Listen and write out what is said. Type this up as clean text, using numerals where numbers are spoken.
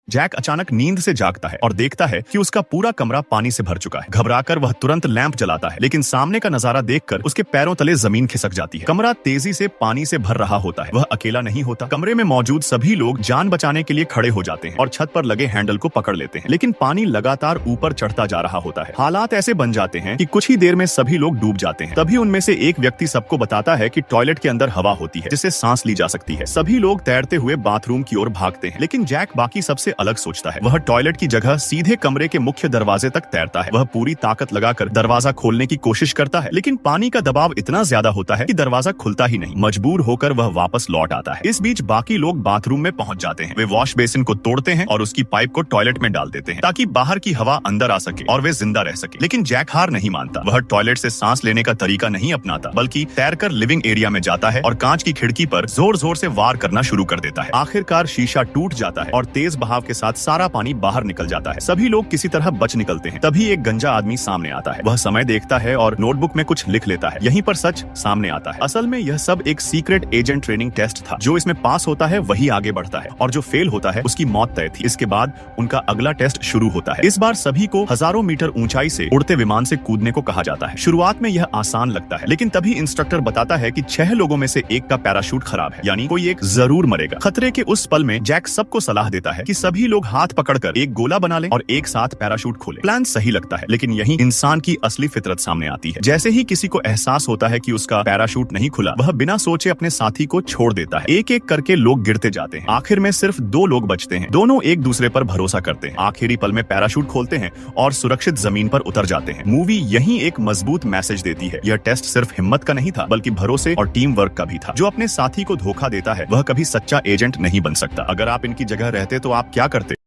Jack अचानक नींद से जागता है और देखता है कि उसका पूरा कमरा पानी से भर चुका है। घबराकर वह तुरंत लैंप जलाता है, लेकिन सामने का नजारा देखकर उसके पैरों तले जमीन खिसक जाती है। कमरा तेजी से पानी से भर रहा होता है। वह अकेला नहीं होता। कमरे में मौजूद सभी लोग जान बचाने के लिए खड़े हो जाते हैं और छत पर लगे हैंडल को पकड़ लेते हैं, लेकिन पानी लगातार ऊपर चढ़ता जा रहा होता है। हालात ऐसे बन जाते हैं कि कुछ ही देर में सभी लोग डूब जाते हैं। तभी उनमें से एक व्यक्ति सबको बताता है कि टॉयलेट के अंदर हवा होती है जिससे सांस ली जा सकती है। सभी लोग तैरते हुए बाथरूम की ओर भागते हैं, लेकिन जैक बाकी सबसे अलग सोचता है। वह टॉयलेट की जगह सीधे कमरे के मुख्य दरवाजे तक तैरता है। वह पूरी ताकत लगाकर दरवाजा खोलने की कोशिश करता है, लेकिन पानी का दबाव इतना ज्यादा होता है कि दरवाजा खुलता ही नहीं। मजबूर होकर वह वापस लौट आता है। इस बीच बाकी लोग बाथरूम में पहुंच जाते हैं। वे वॉश बेसिन को तोड़ते हैं और उसकी पाइप को टॉयलेट में डाल देते हैं ताकि बाहर की हवा अंदर आ सके और वे जिंदा रह सके। लेकिन जैक हार नहीं मानता। वह टॉयलेट से सांस लेने का तरीका नहीं अपनाता, बल्कि तैरकर लिविंग एरिया में जाता है और कांच की खिड़की पर जोर जोर से वार करना शुरू कर देता है। आखिरकार शीशा टूट जाता है और तेज बहाव के साथ सारा पानी बाहर निकल जाता है। सभी लोग किसी तरह बच निकलते हैं। तभी एक गंजा आदमी सामने आता है। वह समय देखता है और नोटबुक में कुछ लिख लेता है। यहीं पर सच सामने आता है। असल में यह सब एक सीक्रेट एजेंट ट्रेनिंग टेस्ट था। जो इसमें पास होता है वही आगे बढ़ता है और जो फेल होता है उसकी मौत तय थी। इसके बाद उनका अगला टेस्ट शुरू होता है। इस बार सभी को हजारों मीटर ऊंचाई से उड़ते विमान से कूदने को कहा जाता है। शुरुआत में यह आसान लगता है, लेकिन तभी इंस्ट्रक्टर बताता है कि 6 लोगों में से एक का पैराशूट खराब है, यानी कोई एक जरूर मरेगा। खतरे के उस पल में जैक सबको सलाह देता है कि सभी लोग हाथ पकड़कर एक गोला बना लें और एक साथ पैराशूट खोलें। प्लान सही लगता है, लेकिन यहीं इंसान की असली फितरत सामने आती है। जैसे ही किसी को एहसास होता है कि उसका पैराशूट नहीं खुला, वह बिना सोचे अपने साथी को छोड़ देता है। एक एक करके लोग गिरते जाते हैं। आखिर में सिर्फ 2 लोग बचते हैं। दोनों एक दूसरे पर भरोसा करते हैं, आखिरी पल में पैराशूट खोलते हैं और सुरक्षित जमीन पर उतर जाते हैं। मूवी यहीं एक मजबूत मैसेज देती है। यह टेस्ट सिर्फ हिम्मत का नहीं था, बल्कि भरोसे और टीम वर्क का भी था। जो अपने साथी को धोखा देता है वह कभी सच्चा एजेंट नहीं बन सकता। अगर आप इनकी जगह रहते तो आप क्या करते?